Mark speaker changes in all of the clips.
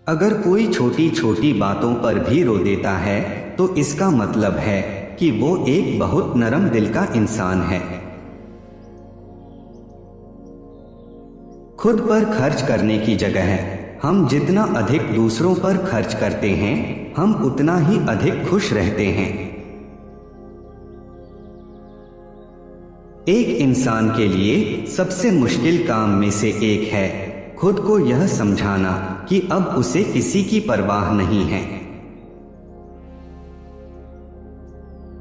Speaker 1: अगर कोई छोटी छोटी बातों पर भी रो देता है तो इसका मतलब है कि वो एक बहुत नरम दिल का इंसान है। खुद पर खर्च करने की जगह हम जितना अधिक दूसरों पर खर्च करते हैं, हम उतना ही अधिक खुश रहते हैं। एक इंसान के लिए सबसे मुश्किल काम में से एक है खुद को यह समझाना कि अब उसे किसी की परवाह नहीं है।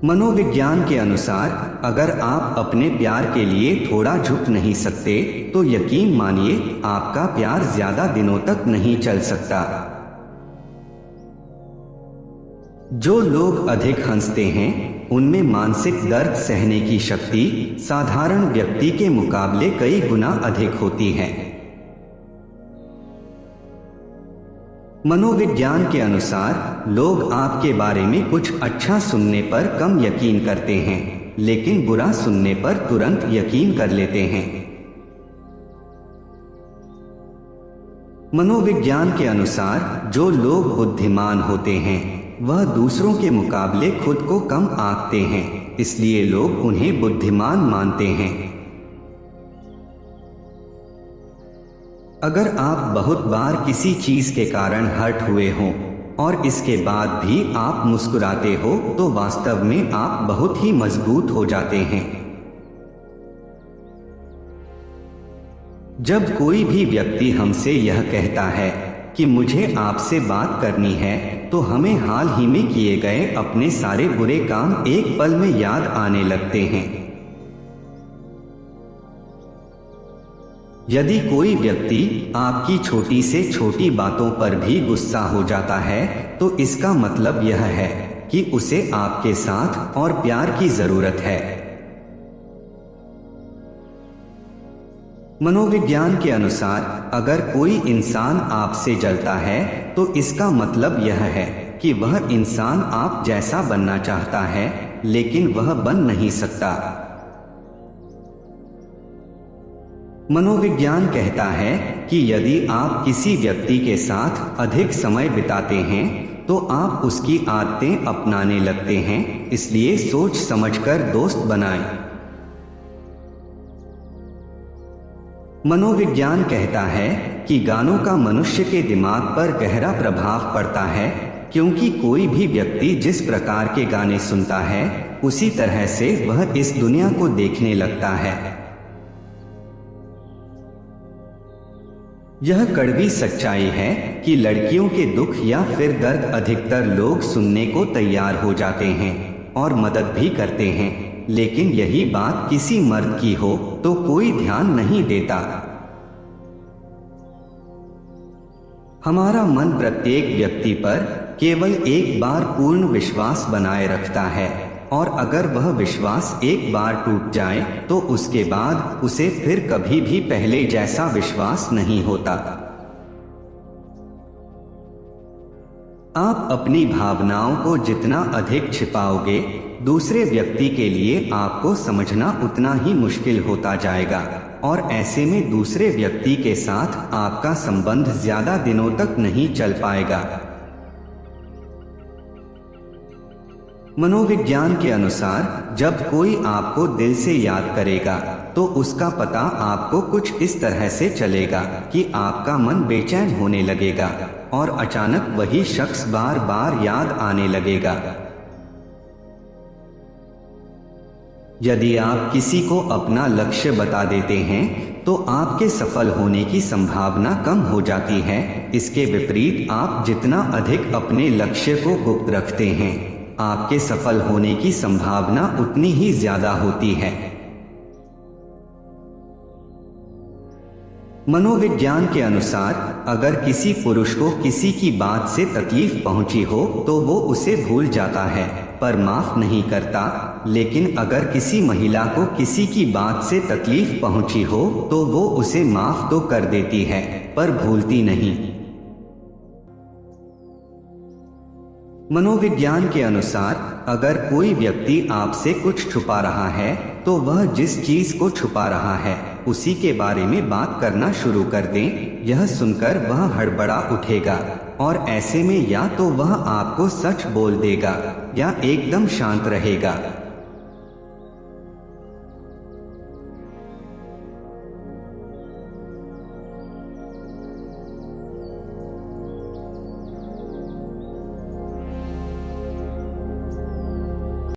Speaker 1: मनोविज्ञान के अनुसार अगर आप अपने प्यार के लिए थोड़ा झुक नहीं सकते तो यकीन मानिए आपका प्यार ज्यादा दिनों तक नहीं चल सकता। जो लोग अधिक हंसते हैं उनमें मानसिक दर्द सहने की शक्ति साधारण व्यक्ति के मुकाबले कई गुना अधिक होती है। मनोविज्ञान के अनुसार लोग आपके बारे में कुछ अच्छा सुनने पर कम यकीन करते हैं, लेकिन बुरा सुनने पर तुरंत यकीन कर लेते हैं। मनोविज्ञान के अनुसार जो लोग बुद्धिमान होते हैं वह दूसरों के मुकाबले खुद को कम आंकते हैं, इसलिए लोग उन्हें बुद्धिमान मानते हैं। अगर आप बहुत बार किसी चीज के कारण हर्ट हुए हों और इसके बाद भी आप मुस्कुराते हो तो वास्तव में आप बहुत ही मजबूत हो जाते हैं। जब कोई भी व्यक्ति हमसे यह कहता है कि मुझे आपसे बात करनी है तो हमें हाल ही में किए गए अपने सारे बुरे काम एक पल में याद आने लगते हैं। यदि कोई व्यक्ति आपकी छोटी से छोटी बातों पर भी गुस्सा हो जाता है तो इसका मतलब यह है कि उसे आपके साथ और प्यार की जरूरत है। मनोविज्ञान के अनुसार अगर कोई इंसान आपसे जलता है तो इसका मतलब यह है कि वह इंसान आप जैसा बनना चाहता है लेकिन वह बन नहीं सकता। मनोविज्ञान कहता है कि यदि आप किसी व्यक्ति के साथ अधिक समय बिताते हैं तो आप उसकी आदतें अपनाने लगते हैं, इसलिए सोच समझकर दोस्त बनाएं। मनोविज्ञान कहता है कि गानों का मनुष्य के दिमाग पर गहरा प्रभाव पड़ता है, क्योंकि कोई भी व्यक्ति जिस प्रकार के गाने सुनता है उसी तरह से वह इस दुनिया को देखने लगता है। यह कड़वी सच्चाई है कि लड़कियों के दुख या फिर दर्द अधिकतर लोग सुनने को तैयार हो जाते हैं और मदद भी करते हैं, लेकिन यही बात किसी मर्द की हो तो कोई ध्यान नहीं देता। हमारा मन प्रत्येक व्यक्ति पर केवल एक बार पूर्ण विश्वास बनाए रखता है और अगर वह विश्वास एक बार टूट जाए तो उसके बाद उसे फिर कभी भी पहले जैसा विश्वास नहीं होता। आप अपनी भावनाओं को जितना अधिक छिपाओगे दूसरे व्यक्ति के लिए आपको समझना उतना ही मुश्किल होता जाएगा और ऐसे में दूसरे व्यक्ति के साथ आपका संबंध ज्यादा दिनों तक नहीं चल पाएगा। मनोविज्ञान के अनुसार जब कोई आपको दिल से याद करेगा तो उसका पता आपको कुछ इस तरह से चलेगा कि आपका मन बेचैन होने लगेगा और अचानक वही शख्स बार बार याद आने लगेगा। यदि आप किसी को अपना लक्ष्य बता देते हैं तो आपके सफल होने की संभावना कम हो जाती है। इसके विपरीत आप जितना अधिक अपने लक्ष्य को गुप्त रखते हैं आपके सफल होने की संभावना उतनी ही ज्यादा होती है। मनोविज्ञान के अनुसार अगर किसी पुरुष को किसी की बात से तकलीफ पहुंची हो तो वो उसे भूल जाता है पर माफ नहीं करता, लेकिन अगर किसी महिला को किसी की बात से तकलीफ पहुंची हो तो वो उसे माफ तो कर देती है पर भूलती नहीं। मनोविज्ञान के अनुसार अगर कोई व्यक्ति आपसे कुछ छुपा रहा है तो वह जिस चीज को छुपा रहा है उसी के बारे में बात करना शुरू कर दें। यह सुनकर वह हड़बड़ा उठेगा और ऐसे में या तो वह आपको सच बोल देगा या एकदम शांत रहेगा।